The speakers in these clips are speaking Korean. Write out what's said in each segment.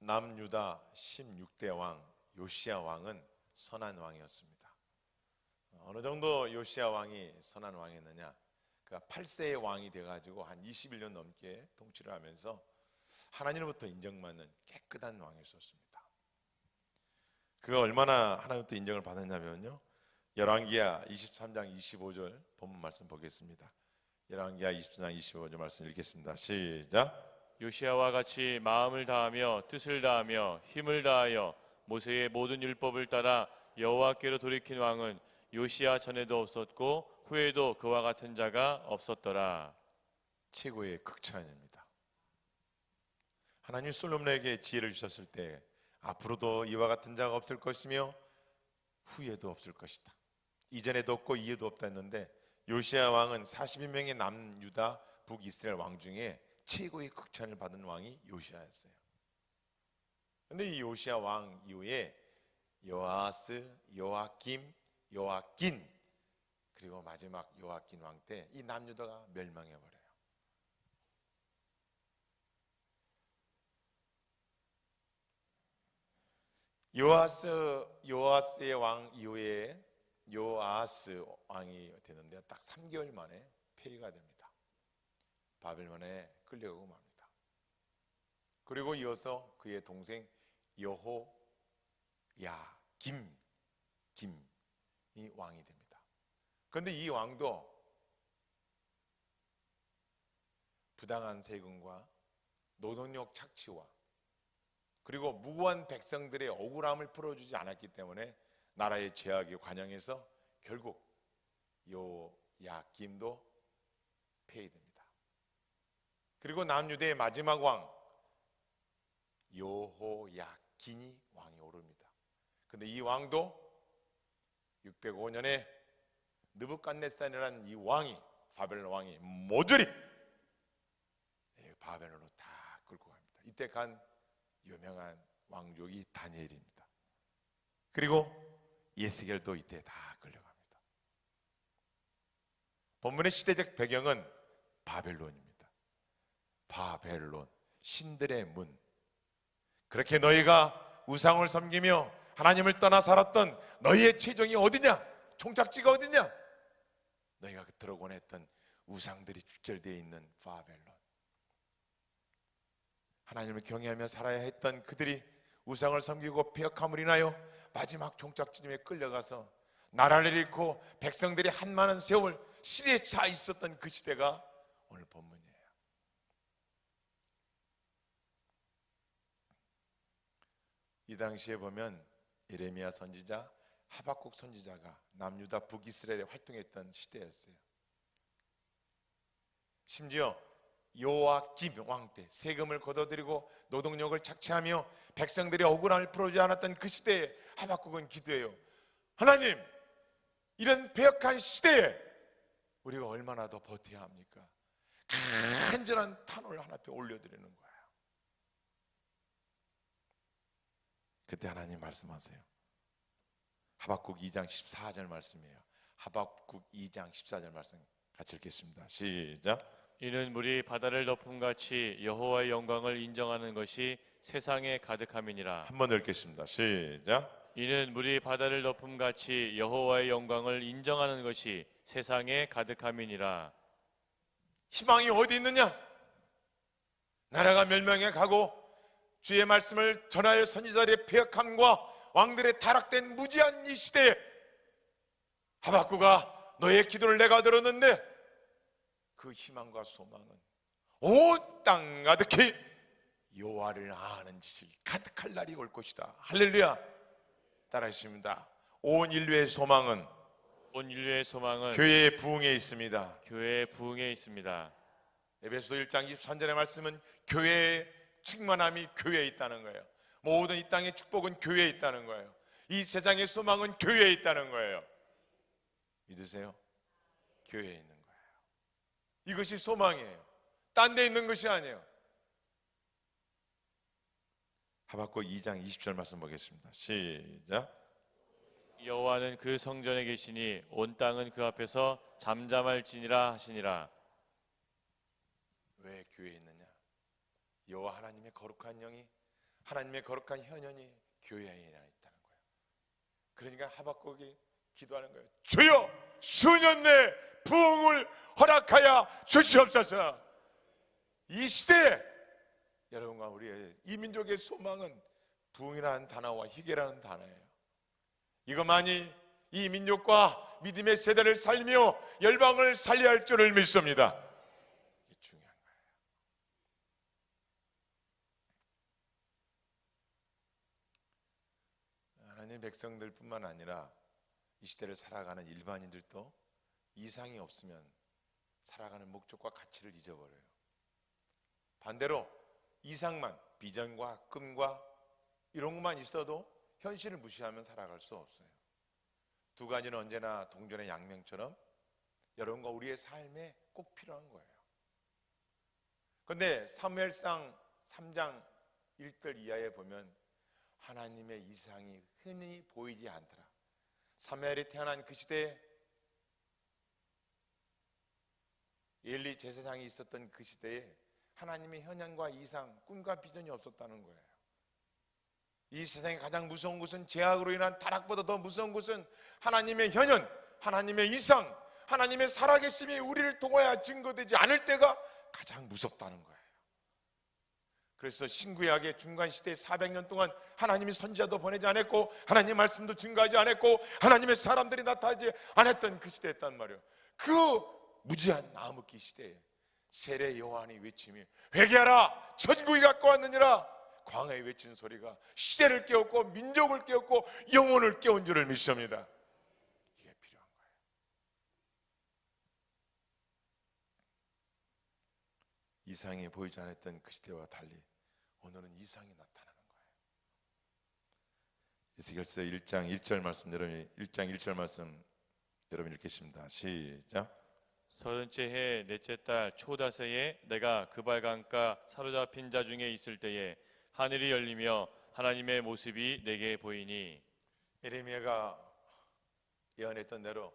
남유다 16대 왕 요시야 왕은 선한 왕이었습니다. 어느 정도 요시야 왕이 선한 왕이었느냐? 그가 8세의 왕이 돼가지고 한 21년 넘게 통치를 하면서 하나님으로부터 인정받는 깨끗한 왕이었습니다. 그가 얼마나 하나님부터 인정을 받았냐면요, 열왕기하 23장 25절 본문 말씀 보겠습니다. 열왕기하 23장 25절 말씀 읽겠습니다. 시작. 요시야와 같이 마음을 다하며 뜻을 다하며 힘을 다하여 모세의 모든 율법을 따라 여호와께로 돌이킨 왕은 요시야 전에도 없었고 후에도 그와 같은 자가 없었더라. 최고의 극찬입니다. 하나님 솔로몬에게 지혜를 주셨을 때 앞으로도 이와 같은 자가 없을 것이며 후에도 없을 것이다, 이전에도 없고 이후에도 없다 했는데, 요시야 왕은 42명의 남유다 북이스라엘 왕 중에 최고의 극찬을 받은 왕이 요시야였어요. 그런데 이 요시야 왕 이후에 요아스, 요아김, 요아긴, 그리고 마지막 요아긴 왕 때 이 남유다가 멸망해 버려요. 요아스의 왕 이후에 요아스 왕이 되는데 딱 3개월 만에 폐위가 됩니다. 바벨론에 끌려가고 맙니다. 그리고 이어서 그의 동생 여호야김이 왕이 됩니다. 그런데 이 왕도 부당한 세금과 노동력 착취와 그리고 무고한 백성들의 억울함을 풀어주지 않았기 때문에 나라의 죄악에 관영해서 결국 요야김도 폐위됩니다. 그리고 남유대의 마지막 왕 여호야긴이 왕이 오릅니다. 그런데 이 왕도 605년에 느부갓네살이라는 이 왕이, 바벨론 왕이 모조리 바벨론으로 다 끌고 갑니다. 이때 간 유명한 왕족이 다니엘입니다. 그리고 예스겔도 이때 다 끌려갑니다. 본문의 시대적 배경은 바벨론입니다. 바벨론, 신들의 문. 그렇게 너희가 우상을 섬기며 하나님을 떠나 살았던 너희의 최종이 어디냐? 종착지가 어디냐? 너희가 그토록 원했던 우상들이 집결되어 있는 바벨론. 하나님을 경외하며 살아야 했던 그들이 우상을 섬기고 폐역함을 인하여 마지막 종착지점에 끌려가서 나라를 잃고 백성들이 한많은 세월 실에 차 있었던 그 시대가 오늘 본문이에요. 이 당시에 보면 예레미야 선지자, 하박국 선지자가 남유다 북이스라엘에 활동했던 시대였어요. 심지어 요아김 왕 때 세금을 걷어들이고 노동력을 착취하며 백성들의 억울함을 풀어주지 않았던 그 시대에 하박국은 기도해요. 하나님, 이런 배역한 시대에 우리가 얼마나 더 버텨야 합니까? 간절한 탄원을 하나님 앞에 올려드리는 거예요. 그때 하나님 말씀하세요. 하박국 2장 14절 말씀이에요. 하박국 2장 14절 말씀 같이 읽겠습니다. 시작. 이는 물이 바다를 덮음같이 여호와의 영광을 인정하는 것이 세상에 가득함이니라. 한 번 더 읽겠습니다. 시작. 이는 물이 바다를 덮음같이 여호와의 영광을 인정하는 것이 세상에 가득함이니라. 희망이 어디 있느냐? 나라가 멸망해 가고 주의 말씀을 전하여 선지자들의 폐역함과 왕들의 타락된 무지한 이 시대에 하박국아, 너의 기도를 내가 들었는데 그 희망과 소망은 온 땅 가득히 여호와를 아는 지식이 가득할 날이 올 것이다. 할렐루야. 따라하십니다. 온 인류의 소망은 교회의 부흥에 있습니다. 교회의 부흥에 있습니다. 에베소 1장 23절의 말씀은 교회의 충만함이 교회에 있다는 거예요. 모든 이 땅의 축복은 교회에 있다는 거예요. 이 세상의 소망은 교회에 있다는 거예요. 믿으세요? 교회에 있는 거예요. 이것이 소망이에요. 딴 데 있는 것이 아니에요. 하박국 2장 20절 말씀 보겠습니다. 시작. 여호와는 그 성전에 계시니 온 땅은 그 앞에서 잠잠할지니라 하시니라. 왜 교회에 있느냐? 여호와 하나님의 거룩한 영이 하나님의 거룩한 현현이 교회 안에 있다는 거예요. 그러니까 하박국이 기도하는 거예요. 주여, 수년 내 부흥을 허락하여 주시옵소서. 이 시대에 여러분과 우리의 이 민족의 소망은 부흥이라는 단어와 희귀라는 단어예요. 이것만이 이 민족과 믿음의 세대를 살리며 열방을 살려야 할 줄을 믿습니다. 이게 중요한 거예요. 하나님의 백성들뿐만 아니라 이 시대를 살아가는 일반인들도 이상이 없으면 살아가는 목적과 가치를 잊어버려요. 반대로 이상만, 비전과 꿈과 이런 것만 있어도 현실을 무시하면 살아갈 수 없어요. 두 가지는 언제나 동전의 양면처럼 여러분과 우리의 삶에 꼭 필요한 거예요. 그런데 사무엘상 3장 1절 이하에 보면 하나님의 이상이 흔히 보이지 않더라. 사무엘이 태어난 그 시대에 엘리 제사장이 있었던 그 시대에 하나님의 현현과 이상, 꿈과 비전이 없었다는 거예요. 이 세상에 가장 무서운 것은 죄악으로 인한 타락보다 더 무서운 것은 하나님의 현현, 하나님의 이상, 하나님의 살아계심이 우리를 통하여 증거되지 않을 때가 가장 무섭다는 거예요. 그래서 신구약의 중간시대 400년 동안 하나님이 선지자도 보내지 않았고 하나님 말씀도 증거하지 않았고 하나님의 사람들이 나타나지 않았던 그 시대였단 말이에요. 그 무지한 암흑기 시대에 세례 요한이 외침이 회개하라 천국이 갖고 왔느니라 광야에 외친 소리가 시대를 깨웠고 민족을 깨웠고 영혼을 깨운 줄을 믿습니다. 이게 필요한 거예요. 이상이 보이지 않았던 그 시대와 달리 오늘은 이상이 나타나는 거예요. 에스겔서 1장 1절 말씀 여러분 1장 1절 말씀 여러분 읽겠습니다. 시작. 30째 해 넷째 달 초다새에 내가 그발강가 사로잡힌 자 중에 있을 때에 하늘이 열리며 하나님의 모습이 내게 보이니 예레미야가 예언했던 대로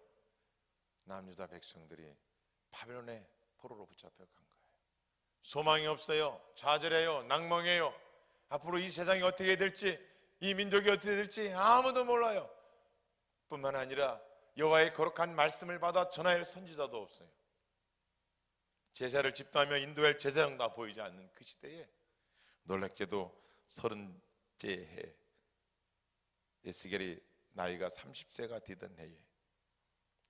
남유다 백성들이 바벨론의 포로로 붙잡혀 간 거예요. 소망이 없어요. 좌절해요. 낭망해요. 앞으로 이 세상이 어떻게 될지, 이 민족이 어떻게 될지 아무도 몰라요. 뿐만 아니라 여호와의 거룩한 말씀을 받아 전할 선지자도 없어요. 제사를 집도하며 인도할 제사장도 다 보이지 않는 그 시대에 놀랍게도 30째 해 에스겔이 나이가 30세가 되던 해에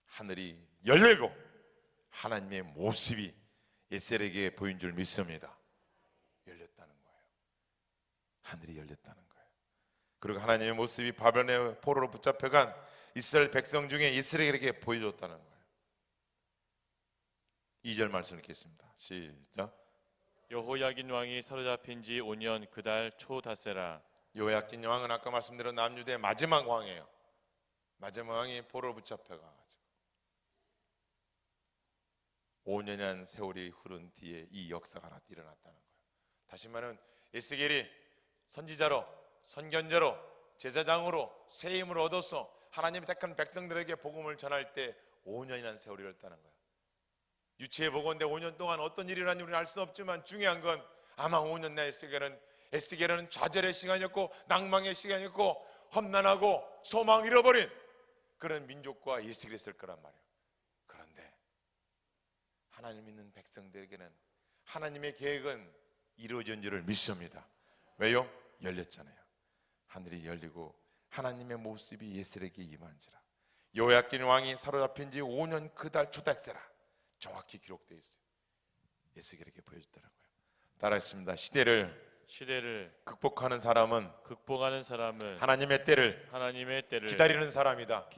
하늘이 열리고 하나님의 모습이 에스겔에게 보인 줄 믿습니다. 열렸다는 거예요. 하늘이 열렸다는 거예요. 그리고 하나님의 모습이 바벨론의 포로로 붙잡혀간 이스라엘 백성 중에 에스겔에게 보여줬다는 거예요. 2절 말씀 읽겠습니다. 시작. 여호야긴 왕이 사로잡힌 지 5년 그달 초다새라. 여호야긴 왕은 아까 말씀드린 남유다의 마지막 왕이에요. 마지막 왕이 포로로 붙잡혀가지고 5년이라는 세월이 흐른 뒤에 이 역사가 일어났다는 거예요. 다시 말하면 에스겔이 선지자로, 선견자로, 제사장으로 새 힘을 얻어서 하나님의 택한 백성들에게 복음을 전할 때 5년이라는 세월이 흘렀다는 거예요. 유치해 보건대 5년 동안 어떤 일이 일어났는지 우리는 알 수 없지만 중요한 건 아마 5년 내 에스겔은 좌절의 시간이었고 낭망의 시간이었고 험난하고 소망 잃어버린 그런 민족과 에스겔이었을 거란 말이에요. 그런데 하나님 믿는 백성들에게는 하나님의 계획은 이루어진 줄을 믿습니다. 왜요? 열렸잖아요. 하늘이 열리고 하나님의 모습이 에스겔에게 임한지라. 여호야긴 왕이 사로잡힌 지 5년 그달 초달새라. 정확히 기록되어 있어요. 에스겔에게 보여줬더라고요. 따라했습니다. 시대를 극복하는 사람은 하나님의 때를 기다리는 사람이다.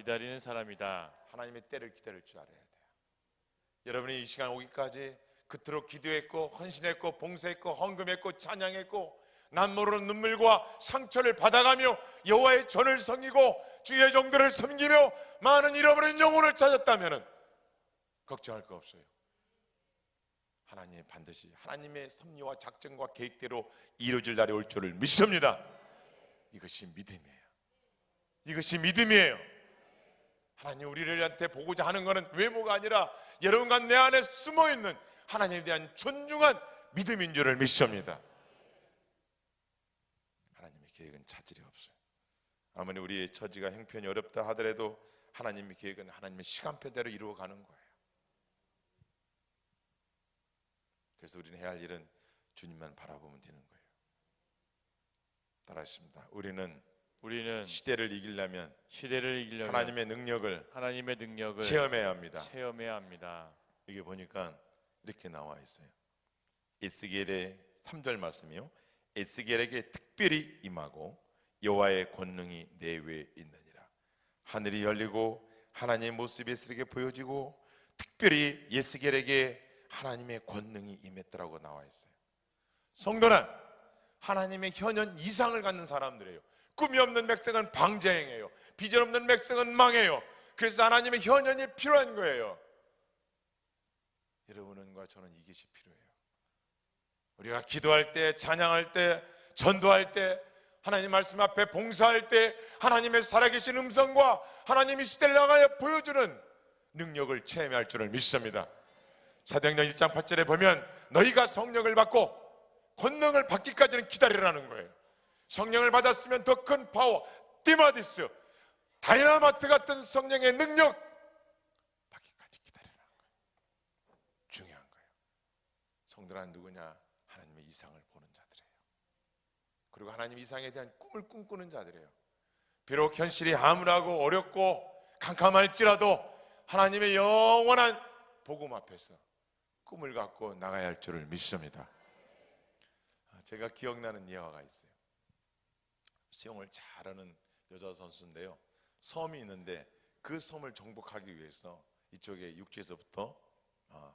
하나님의 때를 기다릴 줄 알아야 돼요. 여러분이 이 시간 오기까지 그토록 기도했고 헌신했고 봉사했고 헌금했고 찬양했고 남모르는 눈물과 상처를 받아가며 여호와의 전을 섬기고 주의 종들을 섬기며 많은 잃어버린 영혼을 찾았다면 걱정할 거 없어요. 하나님 반드시 하나님의 섭리와 작정과 계획대로 이루어질 날이 올 줄을 믿습니다. 이것이 믿음이에요. 이것이 믿음이에요. 하나님 우리들한테 보고자 하는 것은 외모가 아니라 여러분과 내 안에 숨어있는 하나님에 대한 존중한 믿음인 줄을 믿습니다. 계획은 차질이 없어요. 아무리 우리의 처지가 형편이 어렵다 하더라도 하나님의 계획은 하나님의 시간표대로 이루어가는 거예요. 그래서 우리는 해야 할 일은 주님만 바라보면 되는 거예요. 따라하십니다. 우리는 시대를 이기려면 하나님의 능력을 체험해야 합니다. 여기 보니까 이렇게 나와 있어요. 에스겔의 3절 말씀이요. 에스겔에게 특별히 임하고 여호와의 권능이 내외에 있느니라. 하늘이 열리고 하나님의 모습이 에스겔에게 보여지고 특별히 에스겔에게 하나님의 권능이 임했더라고 나와 있어요. 성도는 하나님의 현현 이상을 갖는 사람들이에요. 꿈이 없는 백성은 방자행해요. 비전 없는 백성은 망해요. 그래서 하나님의 현현이 필요한 거예요. 여러분과 저는 이것이 필요해요. 우리가 기도할 때, 찬양할 때, 전도할 때, 하나님 말씀 앞에 봉사할 때 하나님의 살아계신 음성과 하나님이 시대를 나가여 보여주는 능력을 체험할 줄을 믿습니다. 사도행전 1장 8절에 보면 너희가 성령을 받고 권능을 받기까지는 기다리라는 거예요. 성령을 받았으면 더 큰 파워, 디마디스, 다이나마트 같은 성령의 능력 받기까지 기다리라는 거예요. 중요한 거예요. 성도란 누구냐? 하나님의 이상을 보는 자들이에요. 그리고 하나님 이상에 대한 꿈을 꿈꾸는 자들이에요. 비록 현실이 암울하고 어렵고 캄캄할지라도 하나님의 영원한 복음 앞에서 꿈을 갖고 나가야 할 줄을 믿습니다. 제가 기억나는 예화가 있어요. 수영을 잘하는 여자 선수인데요, 섬이 있는데 그 섬을 정복하기 위해서 이쪽에 육지에서부터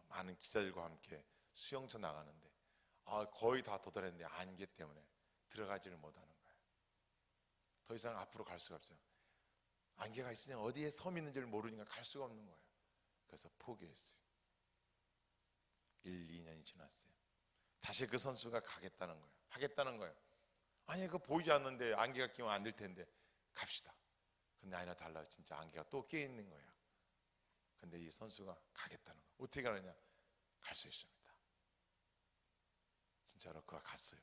많은 기자들과 함께 수영차 나가는데 거의 다 도달했는데 안개 때문에 들어가지를 못하는 거예요. 더 이상 앞으로 갈 수가 없어요. 안개가 있으니 어디에 섬이 있는지를 모르니까 갈 수가 없는 거예요. 그래서 포기했어요. 1, 2년이 지났어요. 다시 그 선수가 하겠다는 거예요. 아니 그거 보이지 않는데 안개가 끼면 안 될 텐데 갑시다. 근데 아니나 달라, 진짜 안개가 또 끼어 있는 거야. 근데 이 선수가 가겠다는 거야. 어떻게 가느냐? 갈 수 있습니다. 진짜로 그가 갔어요.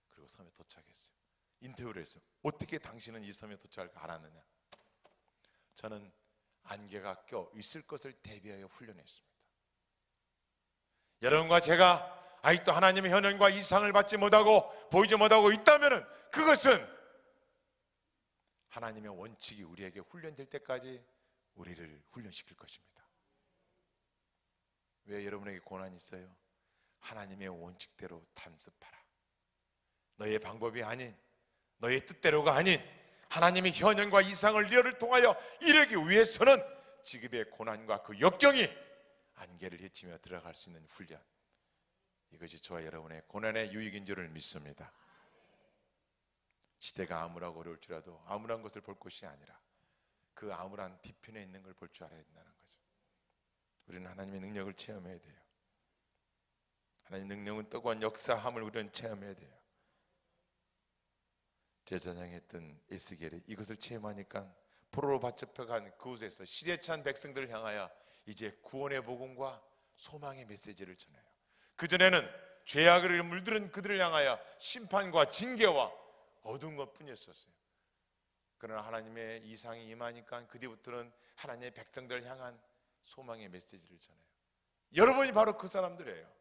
그리고 섬에 도착했어요. 인터뷰를 했어요. 어떻게 당신은 이 섬에 도착할 걸 알았느냐? 저는 안개가 껴 있을 것을 대비하여 훈련했습니다. 여러분과 제가 아직도 하나님의 현현과 이상을 받지 못하고 보이지 못하고 있다면 그것은 하나님의 원칙이 우리에게 훈련될 때까지 우리를 훈련시킬 것입니다. 왜 여러분에게 고난이 있어요? 하나님의 원칙대로 단습하라. 너의 방법이 아닌, 너의 뜻대로가 아닌 하나님의 현현과 이상을 너를 통하여 이루기 위해서는 지금의 고난과 그 역경이 안개를 헤치며 들어갈 수 있는 훈련, 이것이 저와 여러분의 고난의 유익인 줄을 믿습니다. 시대가 암울하고 어려울지라도 암울한 것을 볼 것이 아니라 그 암울한 뒤편에 있는 걸 볼 줄 알아야 된다는 거죠. 우리는 하나님의 능력을 체험해야 돼요. 하나님의 능력은 뜨거운 역사함을 우리는 체험해야 돼요. 제사장했던 에스겔이 이것을 체험하니까 포로로 받잡혀간 그곳에서 시대에 찬 백성들을 향하여 이제 구원의 복음과 소망의 메시지를 전해요. 그전에는 죄악을 물들은 그들을 향하여 심판과 징계와 어두운 것뿐이었어요. 그러나 하나님의 이상이 임하니까 그 뒤부터는 하나님의 백성들을 향한 소망의 메시지를 전해요. 여러분이 바로 그 사람들이에요.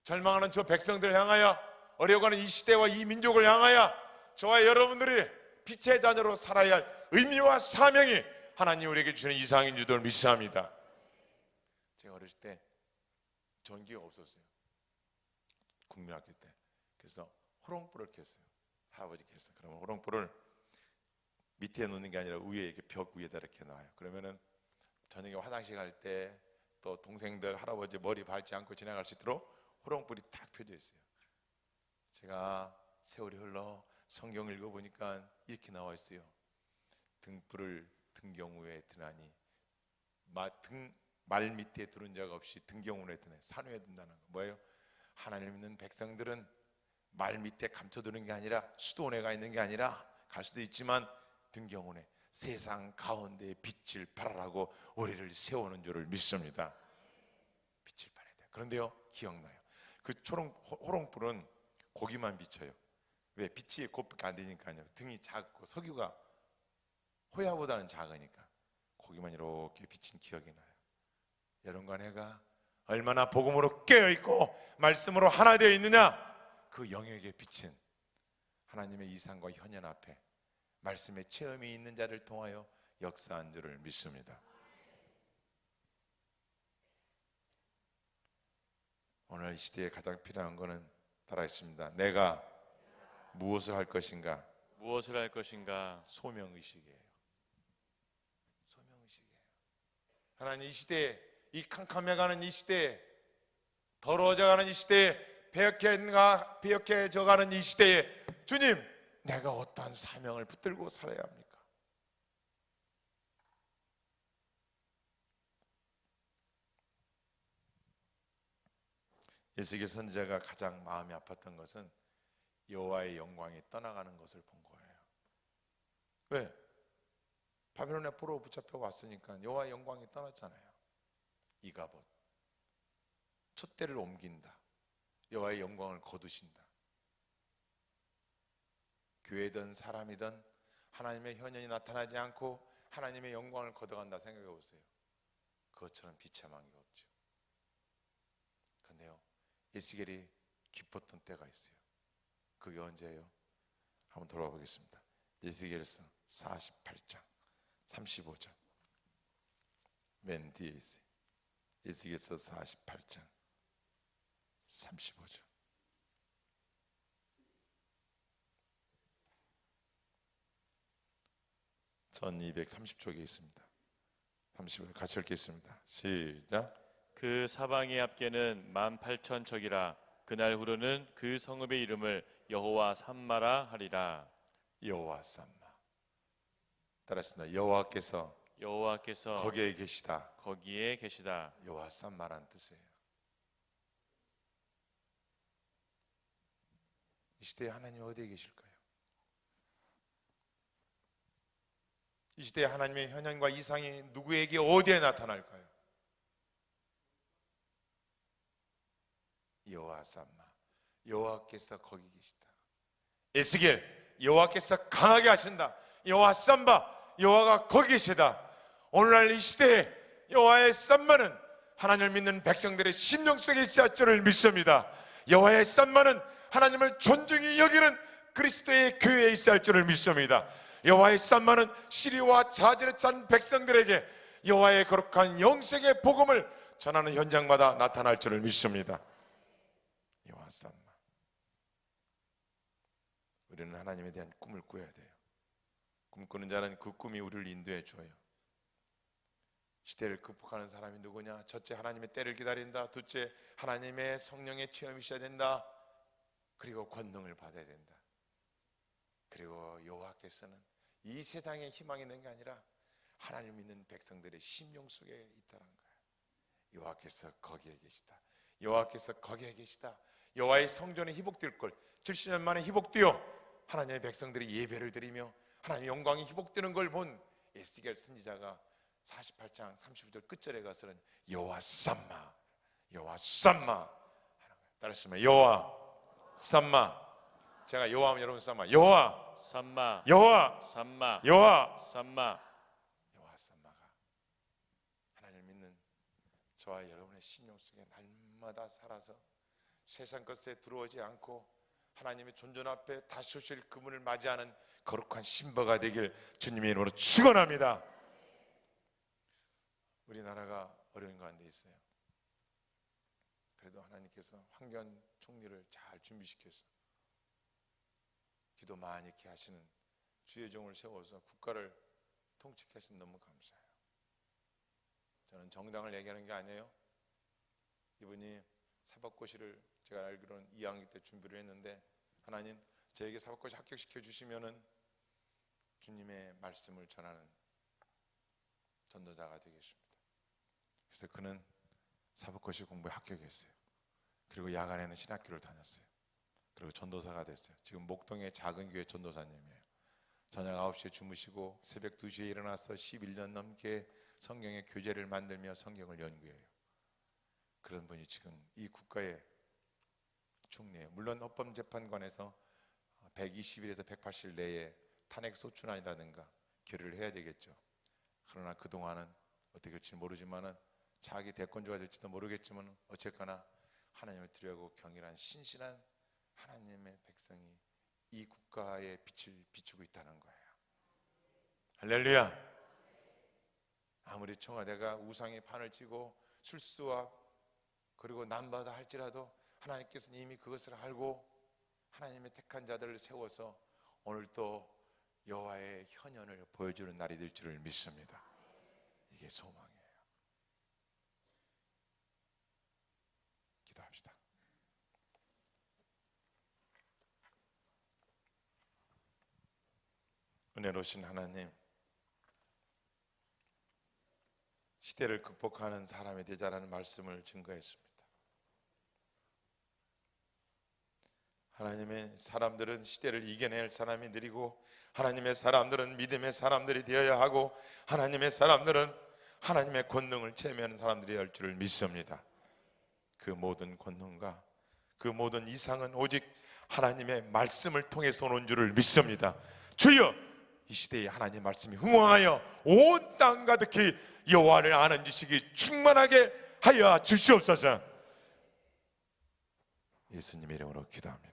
절망하는 저 백성들을 향하여, 어려워가는 이 시대와 이 민족을 향하여 저와 여러분들이 빛의 자녀로 살아야 할 의미와 사명이 하나님 우리에게 주시는 이상인 줄을 믿습니다. 제가 어렸을 때 전기가 없었어요. 국민학교 때. 그래서 호롱불을 켰어요. 할아버지께 했어요. 그러면 호롱불을 밑에 놓는 게 아니라 위에 이렇게 벽 위에다 이렇게 놔요. 그러면은 저녁에 화장실 갈 때 또 동생들 할아버지 머리 밟지 않고 지나갈 수 있도록 호롱불이 딱 펴져 있어요. 제가 세월이 흘러 성경 읽어보니까 이렇게 나와 있어요. 등불을 등경우에 드나니 등 말 밑에 두른 자가 없이 등경우에 드네. 산 위에 든다는 거 뭐예요? 하나님 믿는 백성들은 말 밑에 감춰두는 게 아니라 수도원에가 있는 게 아니라 갈 수도 있지만 등경원에 세상 가운데 빛을 발하라고 우리를 세우는 줄을 믿습니다. 빛을 발해야 돼요. 그런데요, 기억나요. 그 호롱불은 고기만 비춰요. 왜? 빛이 곱게 안 되니까요. 등이 작고 석유가 호야보다는 작으니까 거기만 이렇게 비친 기억이 나요. 여러분과 내가 얼마나 복음으로 깨어있고 말씀으로 하나 되어 있느냐, 그 영역에 비친 하나님의 이상과 현현 앞에 말씀의 체험이 있는 자를 통하여 역사한 줄을 믿습니다. 오늘 이 시대에 가장 필요한 것은 따라했습니다. 내가 무엇을 할 것인가? 무엇을 할 것인가? 소명의식이에요. 소명의식이에요. 하나님, 이 시대에, 이 캄캄해가는 이 시대에, 더러워져가는 이 시대에, 배역해져가는 이 시대에 주님, 내가 어떠한 사명을 붙들고 살아야 합니까? 에스겔 선지자가 가장 마음이 아팠던 것은 여호와의 영광이 떠나가는 것을 본 거예요. 왜? 바벨론의 포로 붙잡혀 왔으니까 여호와의 영광이 떠났잖아요. 이가봇, 촛대를 옮긴다. 여호와의 영광을 거두신다. 교회든 사람이든 하나님의 현현이 나타나지 않고 하나님의 영광을 거둬간다 생각해 보세요. 그것처럼 비참한 게 없죠. 그런데요, 에스겔이 기뻤던 때가 있어요. 그게 언제예요? 한번 돌아가 보겠습니다. 에스겔서 48장 35절 맨 뒤에 있어요. 에스겔서 48장 35절. 전 230쪽에 있습니다. 35절 같이 읽겠습니다. 시작. 그 사방의 합계는 18,000척이라. 그날 후로는 그 성읍의 이름을 여호와 삼마라 하리라. 여호와 삼마. 따라했습니다. 여호와께서 거기에 계시다. 여호와 삼마라는 뜻이에요. 이 시대에 하나님 어디에 계실까요? 이 시대에 하나님의 현현과 이상이 누구에게 어디에 나타날까요? 여호와 삼마, 여호와께서 거기 계시다. 에스겔, 여호와께서 강하게 하신다. 여호와 삼바, 여호와가 거기 계시다. 오늘날 이 시대에 여호와의 삼마는 하나님을 믿는 백성들의 심령 속에 있을 줄을 믿습니다. 여호와의 삼마는 하나님을 존중히 여기는 그리스도의 교회에 있을 줄을 믿습니다. 여호와의 삼마는 시리와 자질에 찬 백성들에게 여호와의 거룩한 영생의 복음을 전하는 현장마다 나타날 줄을 믿습니다. 여호와 삼마. 우리는 하나님에 대한 꿈을 꾸어야 돼요. 꿈꾸는 자는 그 꿈이 우리를 인도해 줘요. 시대를 극복하는 사람이 누구냐? 첫째, 하나님의 때를 기다린다. 둘째, 하나님의 성령의 체험이 있어야 된다. 그리고 권능을 받아야 된다. 그리고 여호와께서는 이 세상에 희망이 있는 게 아니라 하나님 믿는 백성들의 심령 속에 있다는 거예요. 여호와께서 거기에 계시다. 여호와께서 거기에 계시다. 여호와의 성전이 회복될 걸 70년 만에 회복되어 하나님의 백성들이 예배를 드리며 하나님의 영광이 회복되는 걸 본 에스겔 선지자가 48장 35절 끝절에 가서는 여호와 삼마, 여호와 삼마. 따라했으면 여호와 삼마. 제가 여호와하면 여러분 삼마. 여호와 삼마, 여호와 삼마, 여호와 삼마. 여호와 삼마가 하나님을 믿는 저와 여러분의 심령 속에 날마다 살아서 세상 것에 들어오지 않고 하나님의 존전 앞에 다시 오실 그분을 맞이하는 거룩한 신부가 되길 주님의 이름으로 축원합니다. 우리나라가 어려운 가운데 있어요. 그래도 하나님께서 황교안 총리를 잘 준비시켜서 기도 많이 이렇게 하시는 주의 종을 세워서 국가를 통치케 하신 너무 감사해요. 저는 정당을 얘기하는 게 아니에요. 이분이 사법고시를 제가 알기로는 2학기 때 준비를 했는데 하나님 저에게 사법고시 합격시켜 주시면은 주님의 말씀을 전하는 전도자가 되겠습니다. 그래서 그는 사법고시 공부에 합격했어요. 그리고 야간에는 신학교를 다녔어요. 그리고 전도사가 됐어요. 지금 목동의 작은 교회 전도사님이에요. 저녁 9시에 주무시고 새벽 2시에 일어나서 11년 넘게 성경의 교재를 만들며 성경을 연구해요. 그런 분이 지금 이 국가의 총리예요. 물론 헌법재판관에서 120일에서 180일 내에 탄핵 소추안이라든가 결의를 해야 되겠죠. 그러나 그동안은 어떻게 될지 모르지만은 자기 대권주가 될지도 모르겠지만 어쨌거나 하나님을 드려고 경일한 신실한 하나님의 백성이 이 국가의 빛을 비추고 있다는 거예요. 할렐루야. 아무리 청와대가 우상의 판을 치고 술수와 그리고 남바다 할지라도 하나님께서는 이미 그것을 알고 하나님의 택한 자들을 세워서 오늘 또 여호와의 현현을 보여주는 날이 될 줄을 믿습니다. 이게 소망이에요. 기도합시다. 은혜로우신 하나님, 시대를 극복하는 사람이 되자라는 말씀을 증거했습니다. 하나님의 사람들은 시대를 이겨낼 사람이 느리고 하나님의 사람들은 믿음의 사람들이 되어야 하고 하나님의 사람들은 하나님의 권능을 체험하는 사람들이 될 줄을 믿습니다. 그 모든 권능과 그 모든 이상은 오직 하나님의 말씀을 통해서 오는 줄을 믿습니다. 주여, 이 시대에 하나님의 말씀이 흥왕하여 온 땅 가득히 여호와를 아는 지식이 충만하게 하여 주시옵소서. 예수님의 이름으로 기도합니다.